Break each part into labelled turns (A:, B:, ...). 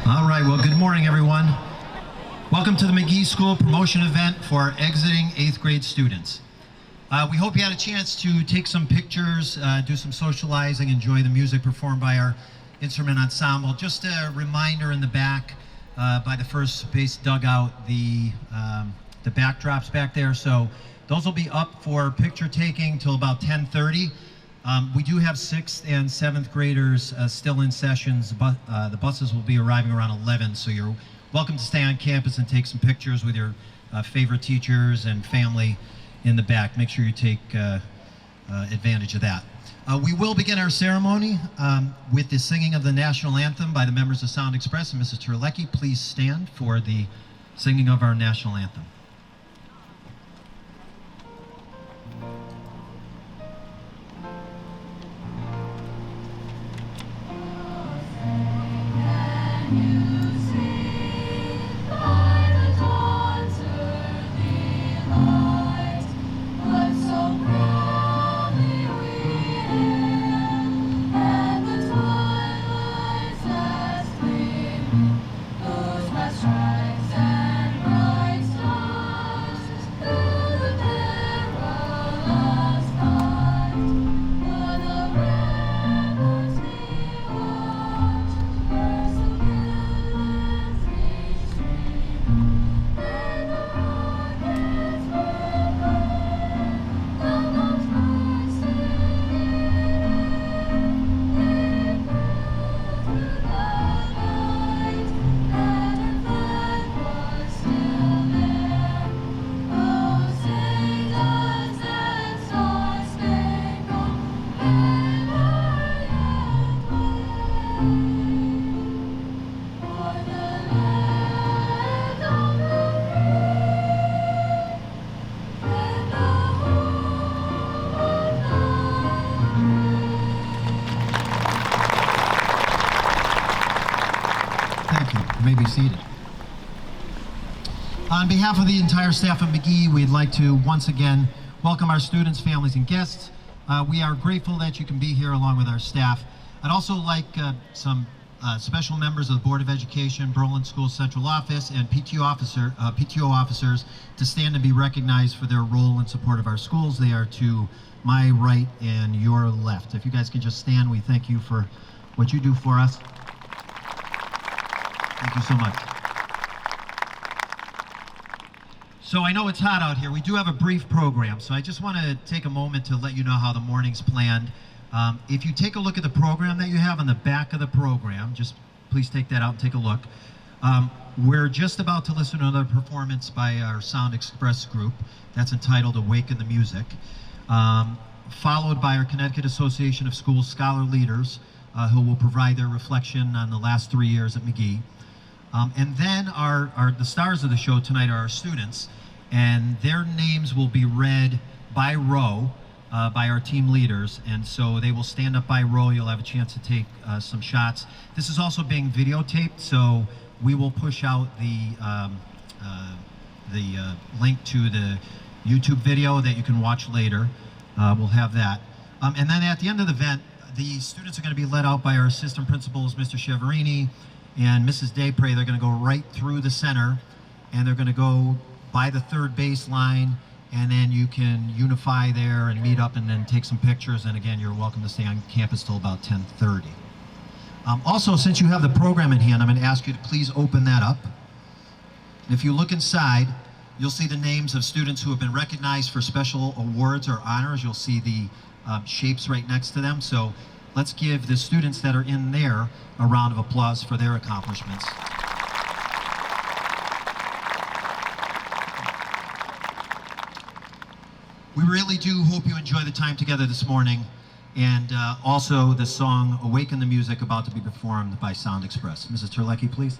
A: All right, well, good morning, everyone. Welcome to the McGee School promotion event for exiting 8th grade students. We hope you had a chance to take some pictures, do some socializing, enjoy the music performed by our instrument ensemble. Just a reminder in the back, by the first base dugout, the backdrops back there. So those will be up for picture taking till about 10:30. We do have 6th and 7th graders still in sessions, but the buses will be arriving around 11, so you're welcome to stay on campus and take some pictures with your favorite teachers and family in the back. Make sure you take advantage of that. We will begin our ceremony with the singing of the national anthem by the members of Sound Express. And Mrs. Terlecki, please stand for the singing of our national anthem. Seated. On behalf of the entire staff of McGee, we'd like to once again welcome our students, families, and guests. We are grateful that you can be here along with our staff. I'd also like some special members of the Board of Education, Berlin School Central Office, and PTO officers to stand and be recognized for their role in support of our schools. They are to my right and your left. If you guys can just stand, we thank you for what you do for us. Thank you so much. So I know it's hot out here. We do have a brief program, so I just want to take a moment to let you know how the morning's planned. If you take a look at the program that you have on the back of the program, just please take that out and take a look. We're just about to listen to another performance by our Sound Express group that's entitled Awaken the Music, followed by our Connecticut Association of Schools Scholar Leaders, who will provide their reflection on the last 3 years at McGee. And then the stars of the show tonight are our students, and their names will be read by row by our team leaders, and so they will stand up by row. You'll have a chance to take some shots. This is also being videotaped, so we will push out the link to the YouTube video that you can watch later. We'll have that. And then at the end of the event, the students are going to be led out by our assistant principals, Mr. Cheverini and Mrs. Daypray. They're going to go right through the center, and they're going to go by the third baseline, and then you can unify there and meet up and then take some pictures. And again, you're welcome to stay on campus till about 10:30. Also, since you have the program in hand, I'm going to ask you to please open that up. And if you look inside, you'll see the names of students who have been recognized for special awards or honors. You'll see the shapes right next to them. So let's give the students that are in there a round of applause for their accomplishments. We really do hope you enjoy the time together this morning, and also the song Awaken the Music about to be performed by Sound Express. Mrs. Terlecki, please.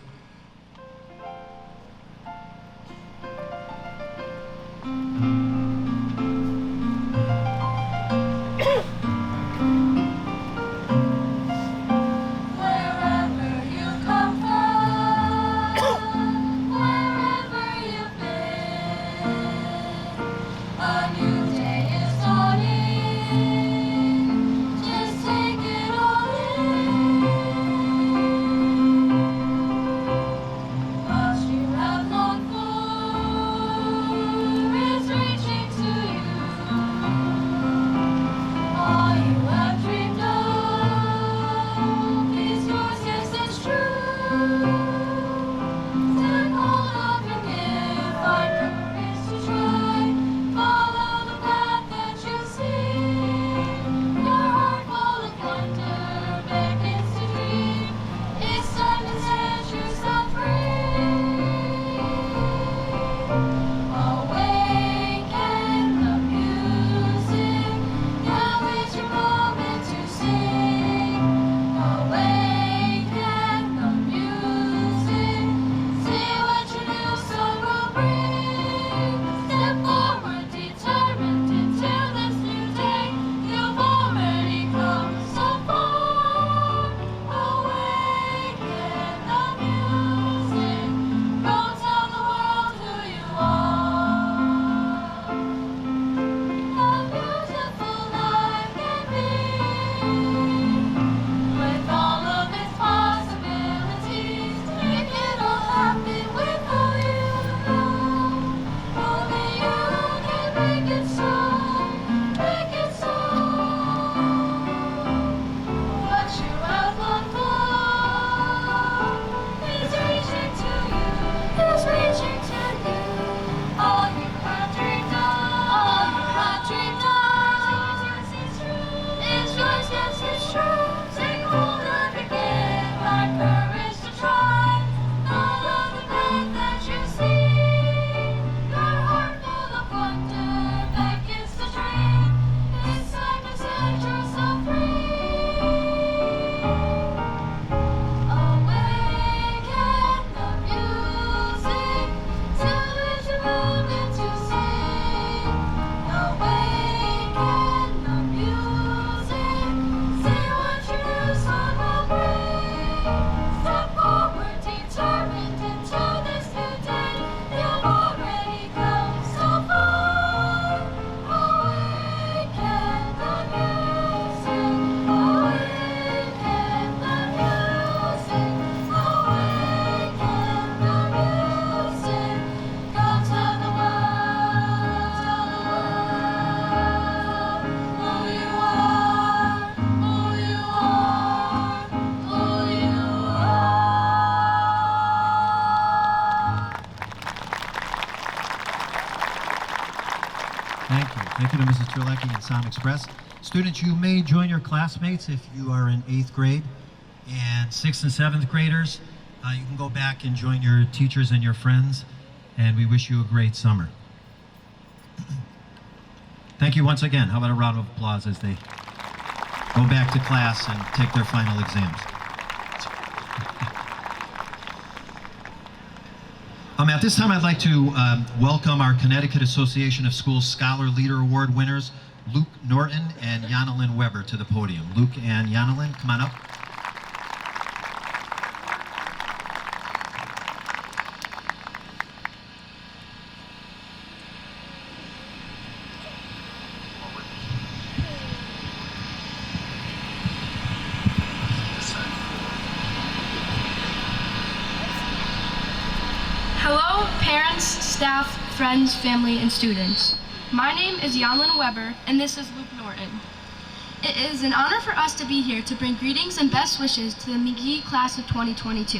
A: Thank you to Mrs. Terlecki and Sound Express. Students, you may join your classmates if you are in 8th grade, and 6th and 7th graders, you can go back and join your teachers and your friends, and we wish you a great summer. Thank you once again. How about a round of applause as they go back to class and take their final exams. At this time, I'd like to welcome our Connecticut Association of Schools Scholar Leader Award winners, Luke Norton and Yanalyn Weber, to the podium. Luke and Yanalyn, come on up.
B: Hello, parents, staff, friends, family, and students. My name is Yanalyn Weber, and this is Luke Norton. It is an honor for us to be here to bring greetings and best wishes to the McGee class of 2022.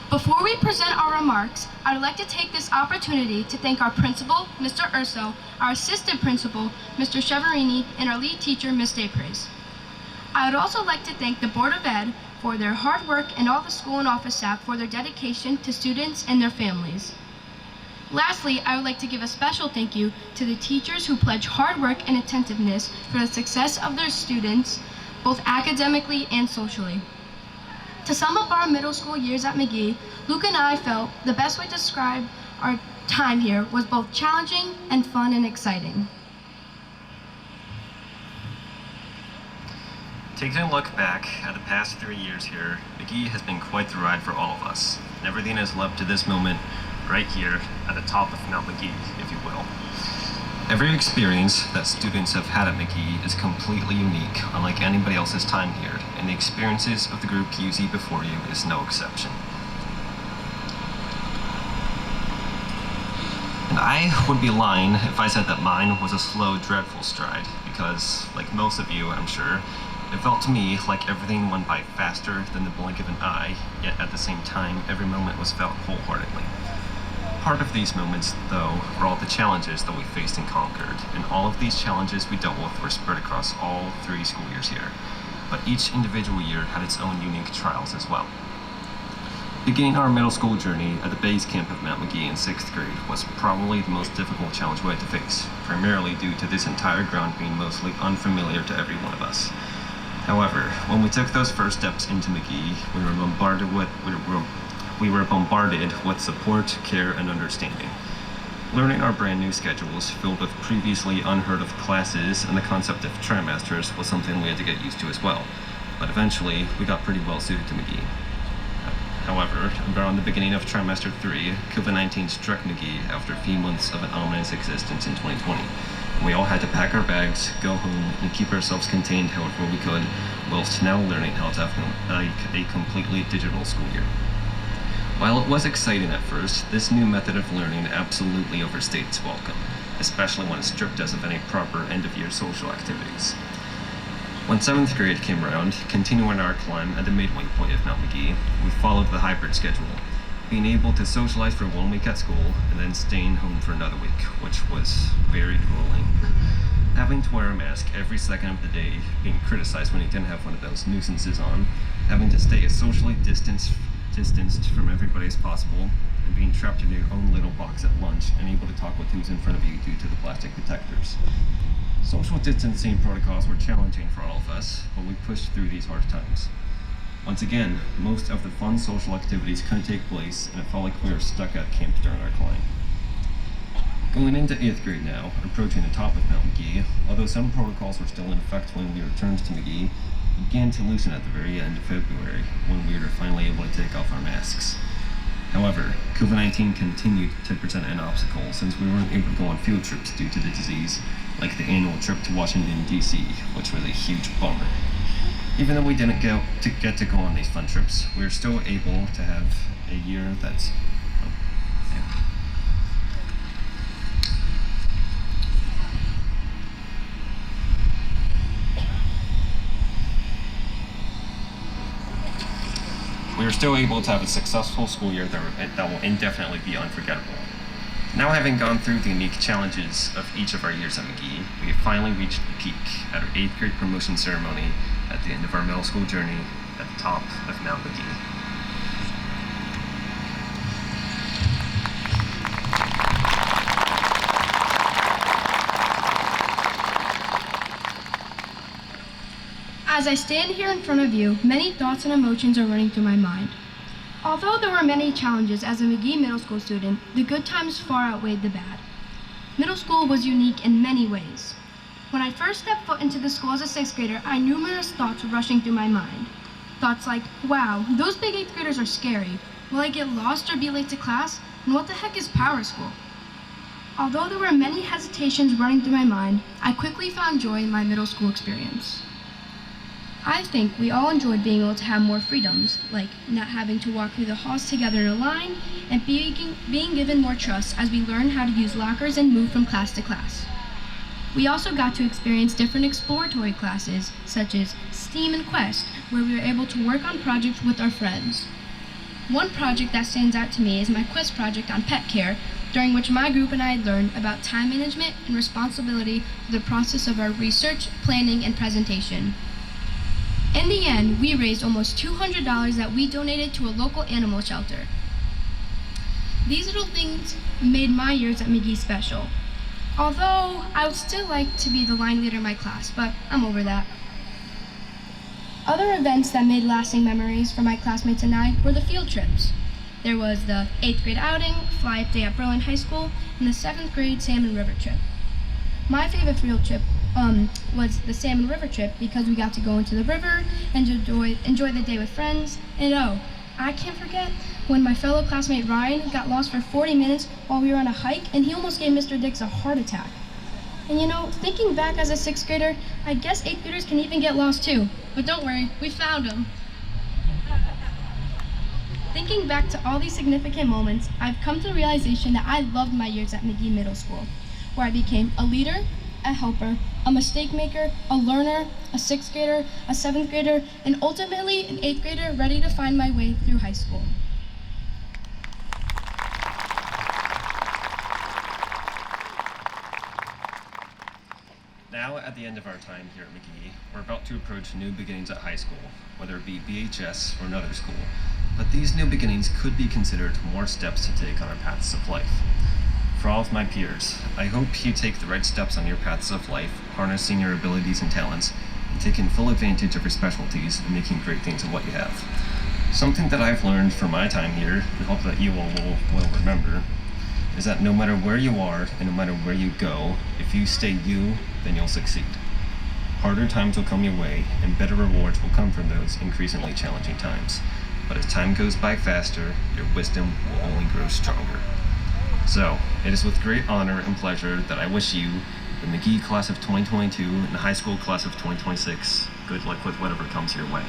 B: Before we present our remarks, I would like to take this opportunity to thank our principal, Mr. Urso, our assistant principal, Mr. Cheverini, and our lead teacher, Ms. Daypraise. I would also like to thank the Board of Ed for their hard work and all the school and office staff for their dedication to students and their families. Lastly, I would like to give a special thank you to the teachers who pledge hard work and attentiveness for the success of their students, both academically and socially. To sum up our middle school years at McGee, Luke and I felt the best way to describe our time here was both challenging and fun and exciting.
C: Taking a look back at the past 3 years here, McGee has been quite the ride for all of us, and everything has led to this moment right here at the top of Mount McGee, if you will. Every experience that students have had at McGee is completely unique, unlike anybody else's time here, and the experiences of the group you see before you is no exception. And I would be lying if I said that mine was a slow, dreadful stride, because, like most of you, I'm sure, it felt to me like everything went by faster than the blink of an eye, yet at the same time, every moment was felt wholeheartedly. Part of these moments, though, were all the challenges that we faced and conquered, and all of these challenges we dealt with were spread across all 3 school years here. But each individual year had its own unique trials as well. Beginning our middle school journey at the base camp of Mount McGee in 6th grade was probably the most difficult challenge we had to face, primarily due to this entire ground being mostly unfamiliar to every one of us. However, when we took those first steps into McGee, we were bombarded with support, care, and understanding. Learning our brand new schedules filled with previously unheard of classes and the concept of trimesters was something we had to get used to as well. But eventually, we got pretty well suited to McGee. However, around the beginning of trimester 3, COVID-19 struck McGee after a few months of an ominous existence in 2020. We all had to pack our bags, go home, and keep ourselves contained however we could, whilst now learning how to have a completely digital school year. While it was exciting at first, this new method of learning absolutely overstayed its welcome, especially when it stripped us of any proper end-of-year social activities. When 7th grade came around, continuing our climb at the midway point of Mount McGee, we followed the hybrid schedule, being able to socialize for 1 week at school and then staying home for another week, which was very grueling. Having to wear a mask every second of the day, being criticized when you didn't have one of those nuisances on, having to stay as socially distanced from everybody as possible, and being trapped in your own little box at lunch and able to talk with who's in front of you due to the plastic detectors. Social distancing protocols were challenging for all of us, but we pushed through these hard times. Once again, most of the fun social activities couldn't take place, and it felt like we were stuck at camp during our climb. Going into 8th grade now, approaching the top of Mount McGee, although some protocols were still in effect when we returned to McGee, began to loosen at the very end of February when we were finally able to take off our masks. However, COVID-19 continued to present an obstacle since we weren't able to go on field trips due to the disease, like the annual trip to Washington, D.C., which was a huge bummer. Even though we didn't get to go on these fun trips, we were still able to have a year that's we were still able to have a successful school year that will indefinitely be unforgettable. Now, having gone through the unique challenges of each of our years at McGee, we have finally reached the peak at our 8th grade promotion ceremony at the end of our middle school journey at the top of Mount McGee.
B: As I stand here in front of you, many thoughts and emotions are running through my mind. Although there were many challenges as a McGee middle school student, the good times far outweighed the bad. Middle school was unique in many ways. When I first stepped foot into the school as a 6th grader, I had numerous thoughts rushing through my mind. Thoughts like, wow, those big 8th graders are scary. Will I get lost or be late to class? And what the heck is power school? Although there were many hesitations running through my mind, I quickly found joy in my middle school experience. I think we all enjoyed being able to have more freedoms, like not having to walk through the halls together in a line, and being given more trust as we learned how to use lockers and move from class to class. We also got to experience different exploratory classes, such as STEAM and Quest, where we were able to work on projects with our friends. One project that stands out to me is my Quest project on pet care, during which my group and I learned about time management and responsibility for the process of our research, planning, and presentation. In the end, we raised almost $200 that we donated to a local animal shelter. These little things made my years at McGee special. Although, I would still like to be the line leader in my class, but I'm over that. Other events that made lasting memories for my classmates and I were the field trips. There was the 8th grade outing, fly-up day at Berlin High School, and the 7th grade Salmon River trip. My favorite field trip was the Salmon River trip because we got to go into the river and enjoy the day with friends. And I can't forget when my fellow classmate Ryan got lost for 40 minutes while we were on a hike, and he almost gave Mr. Dix a heart attack. And thinking back as a 6th grader, I guess 8th graders can even get lost too. But don't worry, we found him. Thinking back to all these significant moments, I've come to the realization that I loved my years at McGee Middle School, where I became a leader, a helper, a mistake maker, a learner, a 6th grader, a 7th grader, and ultimately an 8th grader ready to find my way through high school.
C: Now, at the end of our time here at McGee, we're about to approach new beginnings at high school, whether it be BHS or another school. But these new beginnings could be considered more steps to take on our paths of life. For all of my peers, I hope you take the right steps on your paths of life, harnessing your abilities and talents, and taking full advantage of your specialties and making great things of what you have. Something that I've learned from my time here, and hope that you all will remember, is that no matter where you are and no matter where you go, if you stay you, then you'll succeed. Harder times will come your way, and better rewards will come from those increasingly challenging times. But as time goes by faster, your wisdom will only grow stronger. So, it is with great honor and pleasure that I wish you, the McGee class of 2022 and the high school class of 2026, good luck with whatever comes your way.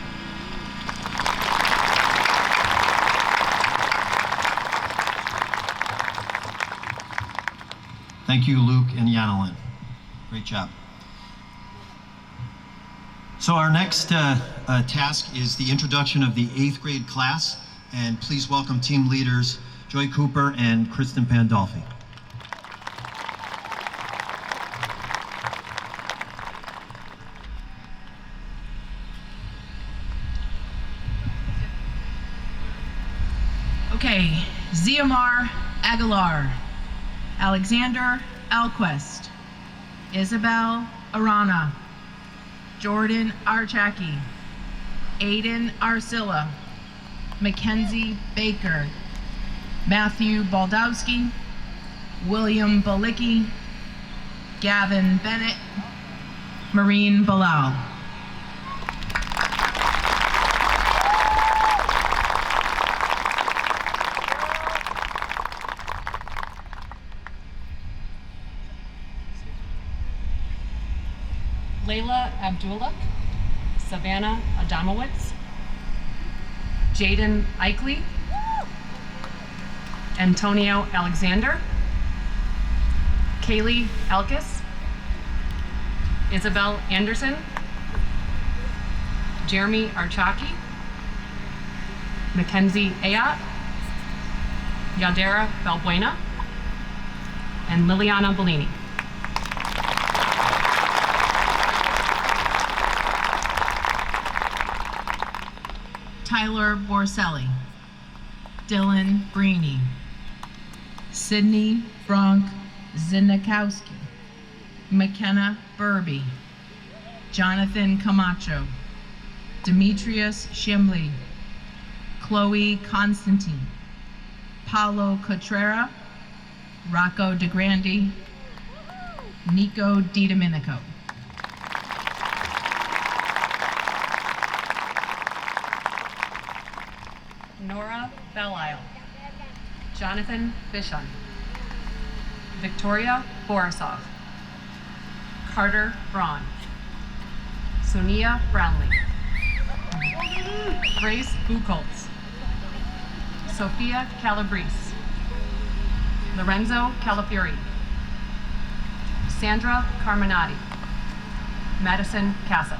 A: Thank you, Luke and Yanalyn. Great job. So our next task is the introduction of the 8th grade class, and please welcome team leaders Joy Cooper and Kristen Pandolfi.
D: Okay, Ziamar Aguilar, Alexander Alquist, Isabel Arana, Jordan Archaki, Aiden Arcilla, Mackenzie Baker, Matthew Baldowski, William Balicki, Gavin Bennett, Maureen Bilal.
E: Layla Abdullah, Savannah Adamowitz, Jaden Eichley, Antonio Alexander, Kaylee Elkis, Isabel Anderson, Jeremy Archaki, Mackenzie Ayat, Yadera Balbuena, and Liliana Bellini.
D: Tyler Borselli, Dylan Breeny, Sydney Frank Zinnikowski, McKenna Burby, Jonathan Camacho, Demetrius Shimley, Chloe Constantine, Paulo Cotrera, Rocco DeGrandi, Nico DiDomenico.
E: Nora Belisle, Jonathan Bishon, Victoria Borisov, Carter Braun, Sonia Brownlee, Grace Buchholz, Sophia Calabrese, Lorenzo Calafiori, Sandra Carminati, Madison Casa.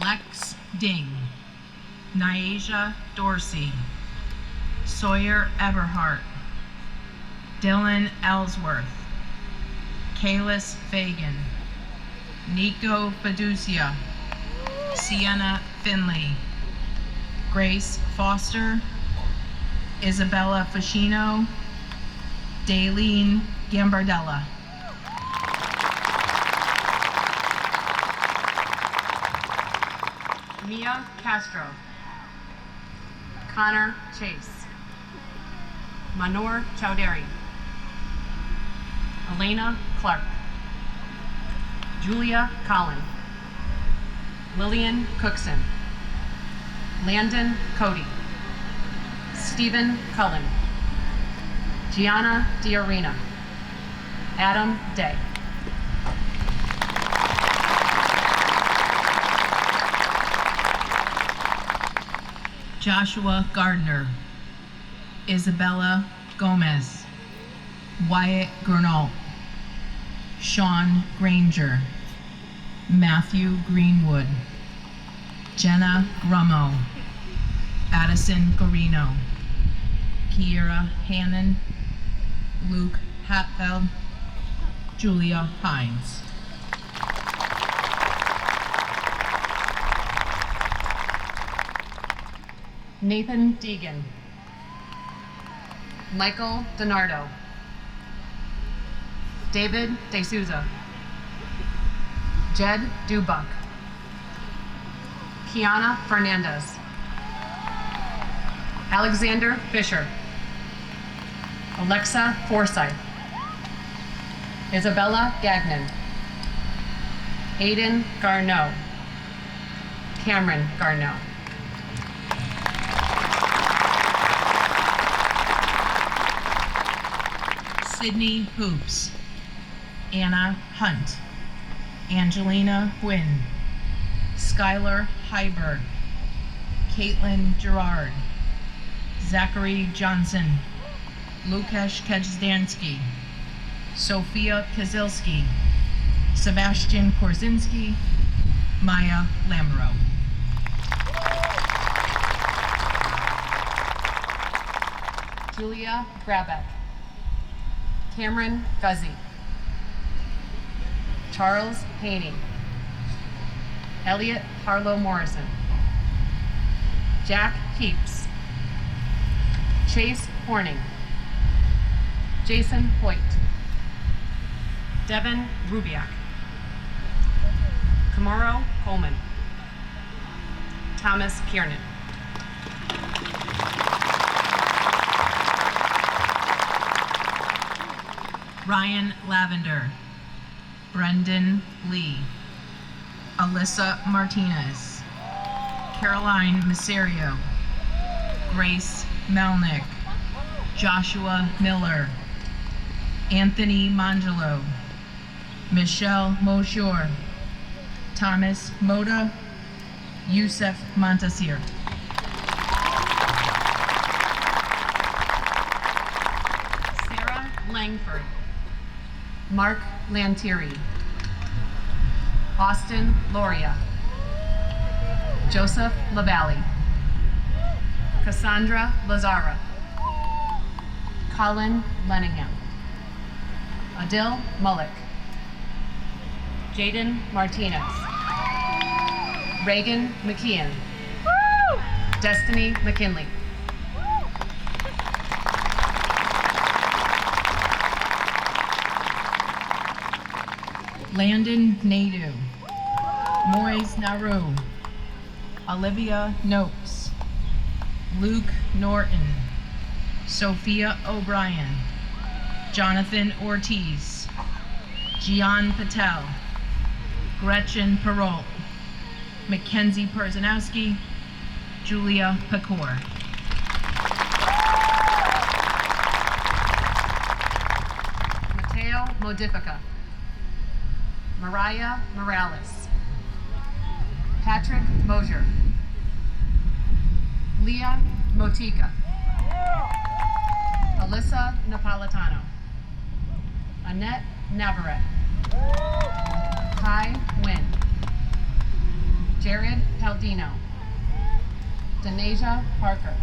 D: Lex Ding, Nyasia Dorsey, Sawyer Eberhart, Dylan Ellsworth, Kalis Fagan, Nico Fiducia, Sienna Finley, Grace Foster, Isabella Fascino, Daylene Gambardella.
E: Mia Castro, Connor Chase, Manor Chowdhury, Elena Clark, Julia Collin, Lillian Cookson, Landon Cody, Stephen Cullen, Gianna Diarina, Adam Day.
D: Joshua Gardner, Isabella Gomez, Wyatt Gernalt, Sean Granger, Matthew Greenwood, Jenna Grummo, Addison Garino, Kiera Hannon, Luke Hatfeld, Julia Hines.
E: Nathan Deegan, Michael DiNardo, David DeSouza, Jed Dubuck, Kiana Fernandez, Alexander Fisher, Alexa Forsyth, Isabella Gagnon, Aiden Garneau, Cameron Garneau.
D: Sydney Hoops, Anna Hunt, Angelina Gwynn, Skylar Heiberg, Caitlin Gerard, Zachary Johnson, Lukasz Kedzdansky, Sophia Kozilski, Sebastian Korzinski, Maya Lamoureux.
E: Julia Grabeck, Cameron Guzzi, Charles Haney, Elliot Harlow Morrison, Jack Heaps, Chase Horning, Jason Hoyt, Devin Rubiak, Kamaro Coleman, Thomas Kiernan.
D: Ryan Lavender, Brendan Lee, Alyssa Martinez, Caroline Miserio, Grace Melnick, Joshua Miller, Anthony Mangelo, Michelle Moshure, Thomas Moda, Youssef Montasir.
E: Sarah Langford, Mark Lantieri, Austin Loria, Joseph LaValle, Cassandra Lazara. Colin Lenningham. Adil Mullick. Jaden Martinez. Reagan McKeon. Destiny McKinley.
D: Landon Nadu, Moise Naru, Olivia Noakes, Luke Norton, Sophia O'Brien, Jonathan Ortiz, Gian Patel, Gretchen Perrault, Mackenzie Perzanowski, Julia Pecor.
E: Mateo Modifica. Mariah Morales. Patrick Mosier. Leah Motica. Alyssa Napolitano. Annette Navarrete. Kai Wynn. Jared Paldino. Denasia Parker.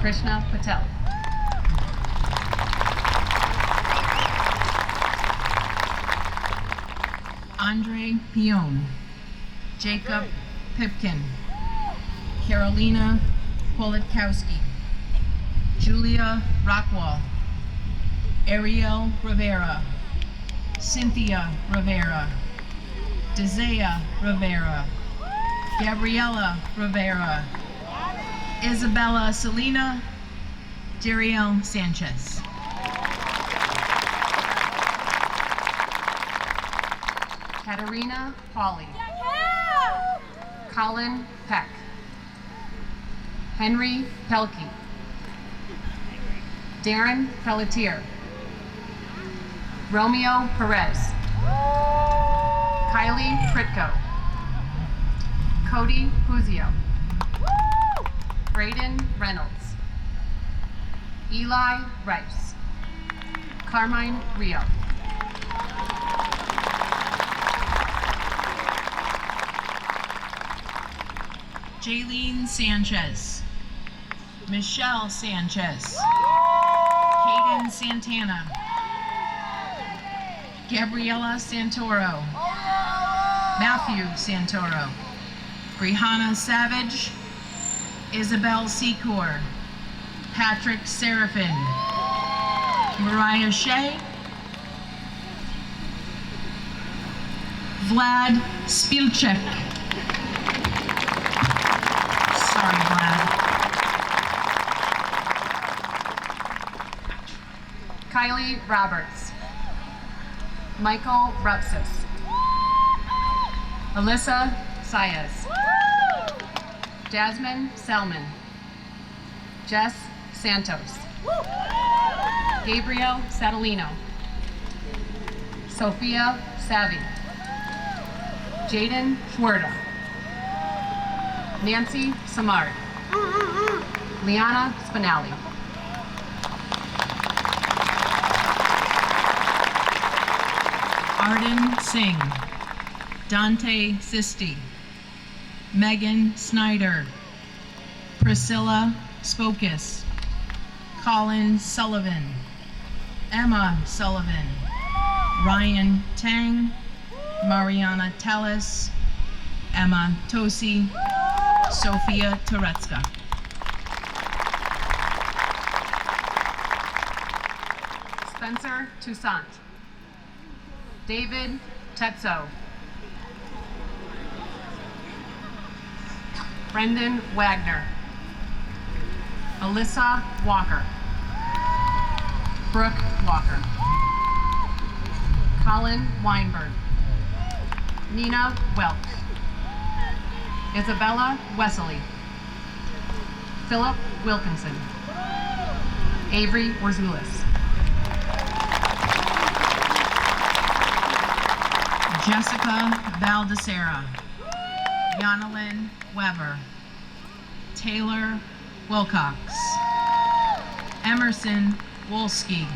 E: Krishna Patel.
D: Andre Pion, Jacob Pipkin, Carolina Politkowski, Julia Rockwall, Ariel Rivera, Cynthia Rivera, Desea Rivera, Gabriela Rivera, Isabella Selena, Jeriel Sanchez.
E: Katerina Pauley. Colin Peck. Henry Pelkey. Darren Pelletier. Romeo Perez. Kylie Pritko. Cody Puzio. Braden Reynolds. Eli Rice. Carmine Rio.
D: Jaylene Sanchez, Michelle Sanchez, Kaden Santana, Gabriela Santoro, Matthew Santoro, Brihanna Savage, Isabel Secor, Patrick Seraphin, Mariah Shea, Vlad Spilchek. Sorry, Vlad.
E: Kylie Roberts. Michael Rupsis. Alyssa Saez. Jasmine Selman. Jess Santos. Gabriel Satalino. Sophia Savvy. Jaden Schwerda. Nancy Samard. Liana Spinelli.
D: Arden Singh, Dante Sisti, Megan Snyder, Priscilla Spokus, Colin Sullivan, Emma Sullivan, Ryan Tang, Mariana Tellis, Emma Tosi, Sophia Toretska.
E: Spencer Toussaint. David Tetzo. Brendan Wagner. Alyssa Walker. Brooke Walker. Colin Weinberg. Nina Welch. Isabella Wesley. Philip Wilkinson. Avery Warzulis.
D: Jessica Baldessera, Yanalyn Weber, Taylor Wilcox, Emerson Wolski,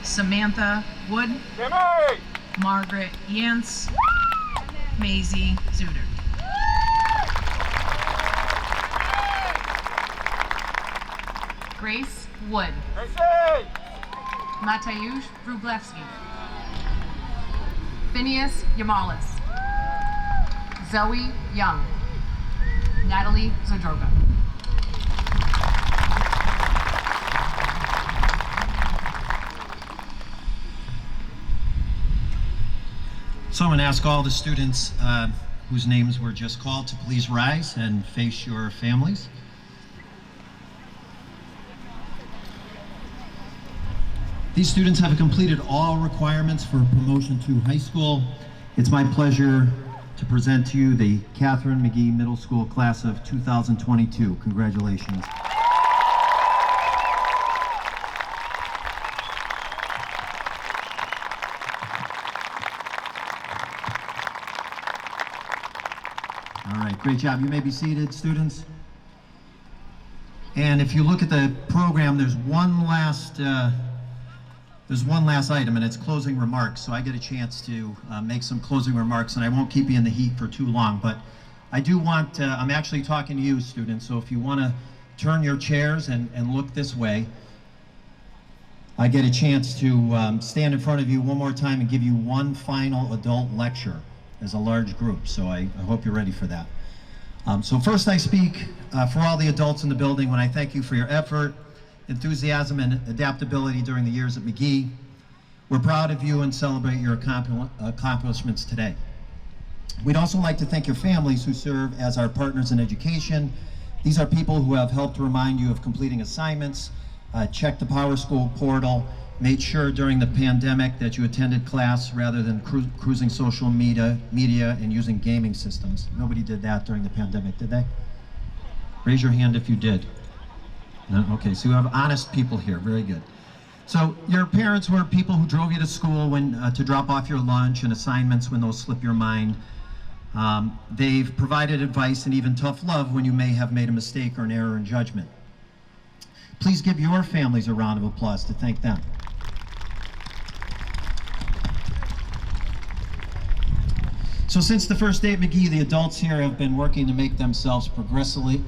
D: Samantha Wood, Margaret Yance, Maisie Zuder.
E: Grace Wood. Mateusz Wróblewski. Phineas Yamalis. Zoe Young. Natalie Zadroga.
A: So I'm going to ask all the students whose names were just called to please rise and face your families. These students have completed all requirements for promotion to high school. It's my pleasure to present to you the Catherine McGee Middle School class of 2022. Congratulations. All right, great job. You may be seated, students. And if you look at the program, there's one last item, and it's closing remarks. So I get a chance to make some closing remarks, and I won't keep you in the heat for too long. But I do want, I'm actually talking to you, students, so if you want to turn your chairs and look this way, I get a chance to stand in front of you one more time and give you one final adult lecture as a large group. So I hope you're ready for that. So first I speak for all the adults in the building when I thank you for your effort, enthusiasm, and adaptability during the years at McGee. We're proud of you and celebrate your accomplishments today. We'd also like to thank your families who serve as our partners in education. These are people who have helped remind you of completing assignments, checked the Power School portal, made sure during the pandemic that you attended class rather than cruising social media and using gaming systems. Nobody did that during the pandemic, did they? Raise your hand if you did. No? Okay, so you have honest people here, very good. So your parents were people who drove you to school to drop off your lunch and assignments when those slip your mind. They've provided advice and even tough love when you may have made a mistake or an error in judgment. Please give your families a round of applause to thank them. So since the first day at McGee, the adults here have been working to make themselves progressively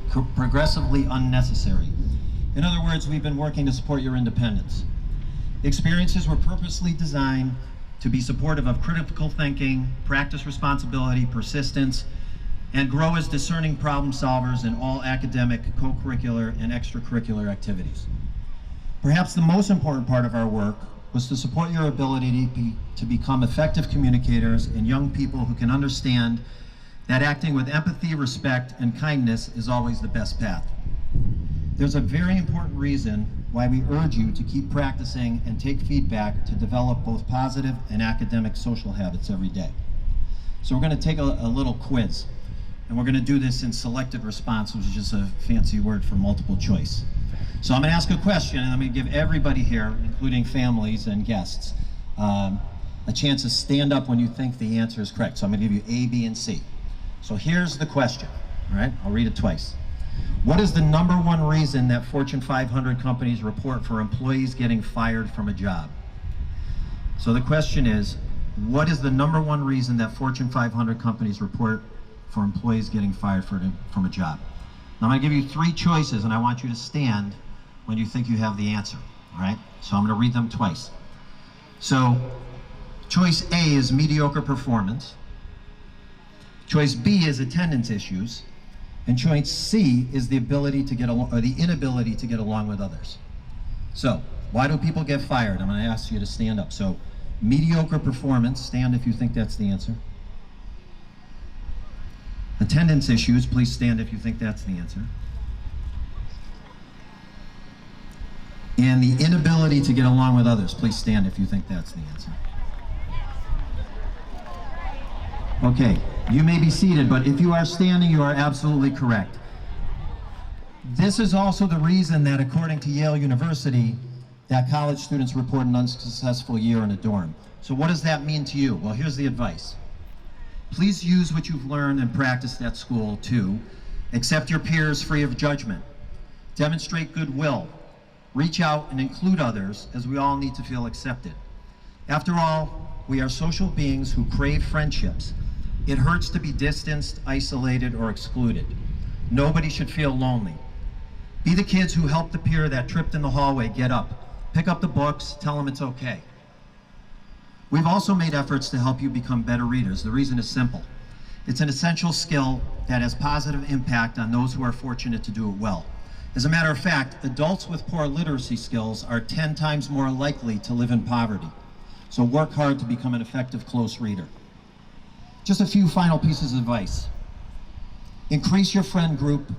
A: unnecessary. In other words, we've been working to support your independence. Experiences were purposely designed to be supportive of critical thinking, practice responsibility, persistence, and grow as discerning problem solvers in all academic, co-curricular, and extracurricular activities. Perhaps the most important part of our work was to support your ability to become effective communicators and young people who can understand that acting with empathy, respect, and kindness is always the best path. There's a very important reason why we urge you to keep practicing and take feedback to develop both positive and academic social habits every day. So we're going to take a little quiz, and we're going to do this in selected response, which is just a fancy word for multiple choice. So I'm going to ask a question, and I'm going to give everybody here, including families and guests, a chance to stand up when you think the answer is correct. So I'm going to give you A, B, and C. So here's the question, all right? I'll read it twice. What is the number one reason that Fortune 500 companies report for employees getting fired from a job? So the question is, what is the number one reason that Fortune 500 companies report for employees getting fired from a job? Now I'm going to give you three choices, and I want you to stand when you think you have the answer, all right? So I'm going to read them twice. So choice A is mediocre performance. Choice B is attendance issues. And choice C is the ability to get along, or the inability to get along with others. So why do people get fired? I'm going to ask you to stand up. So mediocre performance, stand if you think that's the answer. Attendance issues, please stand if you think that's the answer. And the inability to get along with others, please stand if you think that's the answer. Okay, you may be seated, but if you are standing, you are absolutely correct. This is also the reason that, according to Yale University, that college students report an unsuccessful year in a dorm. So what does that mean to you? Well, here's the advice. Please use what you've learned and practiced at school to accept your peers free of judgment, demonstrate goodwill, reach out and include others, as we all need to feel accepted. After all, we are social beings who crave friendships. It hurts to be distanced, isolated, or excluded. Nobody should feel lonely. Be the kids who helped the peer that tripped in the hallway get up. Pick up the books, tell them it's okay. We've also made efforts to help you become better readers. The reason is simple. It's an essential skill that has positive impact on those who are fortunate to do it well. As a matter of fact, adults with poor literacy skills are 10 times more likely to live in poverty. So work hard to become an effective close reader. Just a few final pieces of advice. Increase your friend group.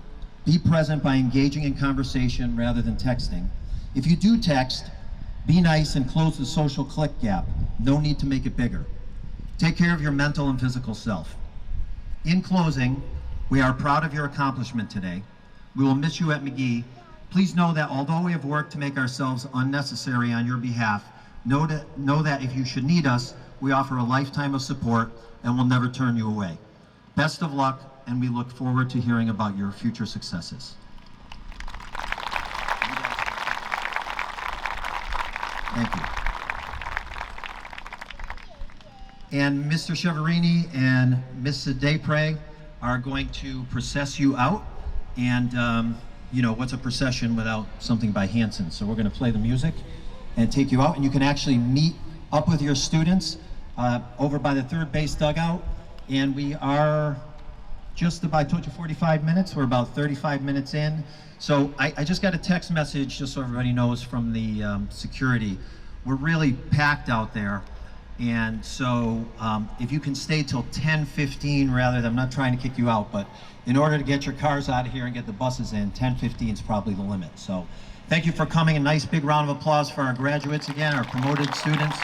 A: Be present by engaging in conversation rather than texting. If you do text, be nice and close the social click gap. No need to make it bigger. Take care of your mental and physical self. In closing, we are proud of your accomplishment today. We will miss you at McGee. Please know that although we have worked to make ourselves unnecessary on your behalf, know that if you should need us, we offer a lifetime of support and will never turn you away. Best of luck, and we look forward to hearing about your future successes. Thank you. And Mr. Cheverini and Mrs. Daypre are going to process you out. And you know, what's a procession without something by Hanson? So we're going to play the music and take you out. And you can actually meet up with your students over by the third base dugout. And we are just about, I told you 45 minutes. We're about 35 minutes in. So I just got a text message, just so everybody knows, from the security. We're really packed out there. And so if you can stay till 10:15 rather than, I'm not trying to kick you out, but in order to get your cars out of here and get the buses in, 10:15 is probably the limit. So thank you for coming. A nice big round of applause for our graduates again, our promoted students.